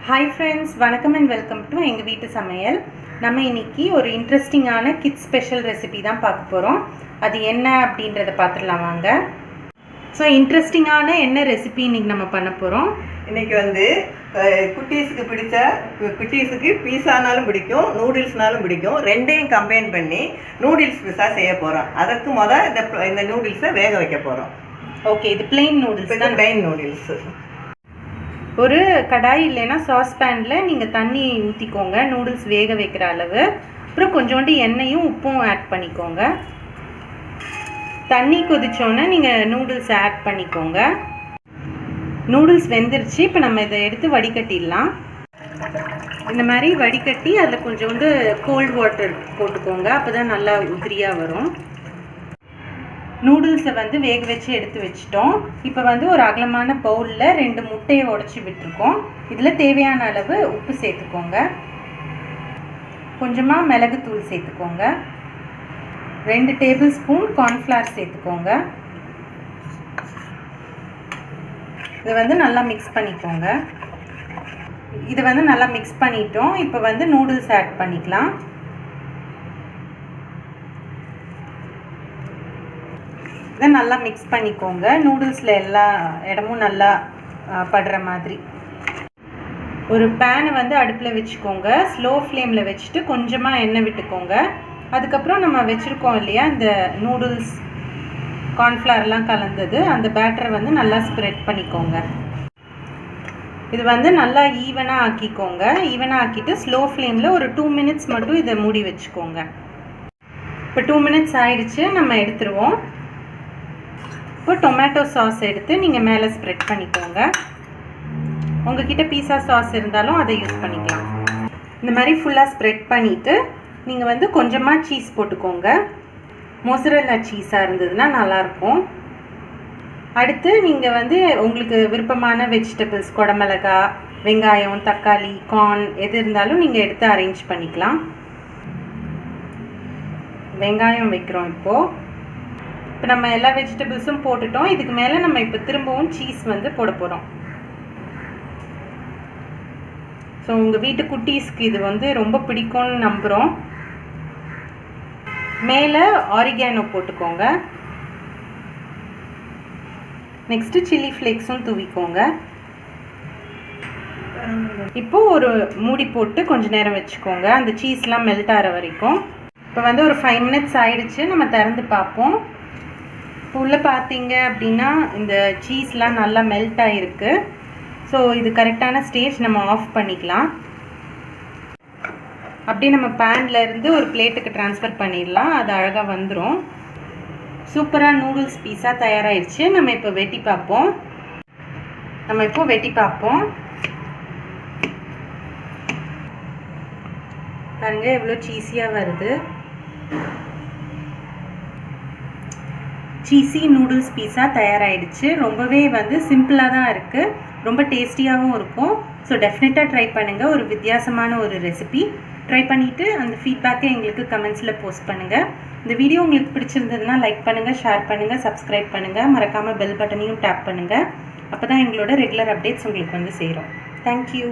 Hi friends, வணக்கம் and welcome to எங்கள் வீட்டு சமையல். நம்ம இன்னைக்கு ஒரு இன்ட்ரெஸ்டிங்கான கிட்ஸ் ஸ்பெஷல் ரெசிபி தான் பார்க்க போகிறோம். அது என்ன அப்படின்றத பார்த்துடலாம் வாங்க. ஸோ இன்ட்ரெஸ்டிங்கான என்ன ரெசிபி இன்றைக்கி நம்ம பண்ண போகிறோம். இன்றைக்கி குட்டீஸுக்கு பீஸானாலும் பிடிக்கும், நூடுல்ஸ்னாலும் பிடிக்கும். ரெண்டையும் கம்பைன் பண்ணி நூடுல்ஸ் பீஸா செய்ய போகிறோம். அதற்கு இந்த நூடுல்ஸை வேக வைக்க போகிறோம். ஓகே, இது பிளெயின் நூடுல்ஸ் தான். Plain noodles. ஒரு கடாய் இல்லைன்னா சாஸ் பேனில் நீங்கள் தண்ணி ஊற்றிக்கோங்க, நூடுல்ஸ் வேக வைக்கிற அளவு. அப்புறம் கொஞ்சோண்டு எண்ணெயும் உப்பும் ஆட் பண்ணிக்கோங்க. தண்ணி கொதிச்சோன்னே நீங்கள் நூடுல்ஸ் ஆட் பண்ணிக்கோங்க. நூடுல்ஸ் வெந்துருச்சு. இப்போ நம்ம இதை எடுத்து வடிகட்டிடலாம். இந்த மாதிரி வடிகட்டி அதில் கொஞ்சோண்டு கோல்ட் வாட்டர் போட்டுக்கோங்க. அப்போ தான் நல்லா உதிரியாக வரும். நூடுல்ஸை வேக வச்சு எடுத்து வச்சிட்டோம். இப்போ ஒரு அகலமான பவுலில் 2 முட்டையை உடச்சி விட்டுருக்கோம். இதில் தேவையான அளவு உப்பு சேர்த்துக்கோங்க. கொஞ்சமாக மிளகுத்தூள் சேர்த்துக்கோங்க. 2 டேபிள் ஸ்பூன் கார்ன்ஃப்ளவர் சேர்த்துக்கோங்க. இதை நல்லா மிக்ஸ் பண்ணிக்கோங்க. இதை நல்லா மிக்ஸ் பண்ணிட்டோம். இப்போ நூடுல்ஸ் ஆட் பண்ணிக்கலாம். இதை நல்லா மிக்ஸ் பண்ணிக்கோங்க. நூடுல்ஸில் எல்லா இடமும் நல்லா படுற மாதிரி. ஒரு பேனை அடுப்பில் வச்சுக்கோங்க. ஸ்லோ ஃப்ளேமில் வச்சுட்டு கொஞ்சமாக எண்ணெய் விட்டுக்கோங்க. அதுக்கப்புறம் நம்ம வச்சுருக்கோம் இல்லையா, இந்த நூடுல்ஸ் கார்ன்ஃப்ளவர்லாம் கலந்தது, அந்த பேட்டரை நல்லா ஸ்ப்ரெட் பண்ணிக்கோங்க. இது நல்லா ஈவனாக ஆக்கிக்கோங்க. ஈவனாக ஆக்கிட்டு ஸ்லோ ஃப்ளேமில் ஒரு 2 மினிட்ஸ் மட்டும் இதை மூடி வச்சுக்கோங்க. இப்போ 2 மினிட்ஸ் ஆயிடுச்சு. நம்ம எடுத்துருவோம். இப்போ டொமேட்டோ சாஸ் எடுத்து நீங்கள் மேலே ஸ்ப்ரெட் பண்ணிக்கோங்க. உங்ககிட்ட பீஸா சாஸ் இருந்தாலும் அதை யூஸ் பண்ணிக்கலாம். இந்த மாதிரி ஃபுல்லாக ஸ்ப்ரெட் பண்ணிவிட்டு நீங்கள் கொஞ்சமாக சீஸ் போட்டுக்கோங்க. மொசரெல்லா சீஸாக இருந்ததுன்னா நல்லாயிருக்கும். அடுத்து நீங்கள் உங்களுக்கு விருப்பமான வெஜிடபிள்ஸ், குடமிளகா, வெங்காயம், தக்காளி, கார்ன் எது இருந்தாலும் நீங்கள் எடுத்து அரேஞ்ச் பண்ணிக்கலாம். வெங்காயம் வைக்கிறோம். இப்போ நம்ம எல்லா வெஜிடபிள்ஸும் போட்டுட்டோம். இதுக்கு மேலே நம்ம இப்போ திரும்பவும் சீஸ் போட போகிறோம். ஸோ உங்கள் வீட்டு குட்டீஸ்க்கு இது ரொம்ப பிடிக்கும்னு நம்புகிறோம். மேலே ஆரிகானோ போட்டுக்கோங்க. நெக்ஸ்ட்டு சில்லி ஃப்ளேக்ஸும் தூவிக்கோங்க. இப்போது ஒரு மூடி போட்டு கொஞ்ச நேரம் வச்சுக்கோங்க, அந்த சீஸ்லாம் மெல்ட் ஆகிற வரைக்கும். இப்போ ஒரு 5 மினிட்ஸ் ஆயிடுச்சு. நம்ம திறந்து பார்ப்போம். உள்ளே பார்த்தீங்க அப்படின்னா இந்த சீஸ்லாம் நல்லா மெல்ட் ஆகிருக்கு. ஸோ இது கரெக்டான ஸ்டேஜ். நம்ம ஆஃப் பண்ணிக்கலாம். அப்படியே நம்ம பேனில் இருந்து ஒரு பிளேட்டுக்கு ட்ரான்ஸ்ஃபர் பண்ணிடலாம். அது அழகாக வந்துடும். சூப்பராக நூடுல்ஸ் பீஸா தயாராகிடுச்சு. நம்ம இப்போ வெட்டி பார்ப்போம். பாருங்க எவ்வளோ சீஸியாக வருது. சீஸி நூடுல்ஸ் பீஸா தயாராகிடுச்சு. ரொம்பவே சிம்பிளாக தான் இருக்குது, ரொம்ப டேஸ்டியாகவும் இருக்கும். ஸோ டெஃபினட்டாக ட்ரை பண்ணுங்கள். ஒரு வித்தியாசமான ஒரு ரெசிபி. ட்ரை பண்ணிவிட்டு அந்த ஃபீட்பேக்கை எங்களுக்கு கமெண்ட்ஸில் போஸ்ட் பண்ணுங்கள். இந்த வீடியோ உங்களுக்கு பிடிச்சிருந்ததுன்னா லைக் பண்ணுங்கள், ஷேர் பண்ணுங்கள், சப்ஸ்கிரைப் பண்ணுங்கள். மறக்காமல் பெல் பட்டனையும் டேப் பண்ணுங்கள். அப்போ தான் எங்களோட ரெகுலர் அப்டேட்ஸ் உங்களுக்கு சேரும். தேங்க்யூ.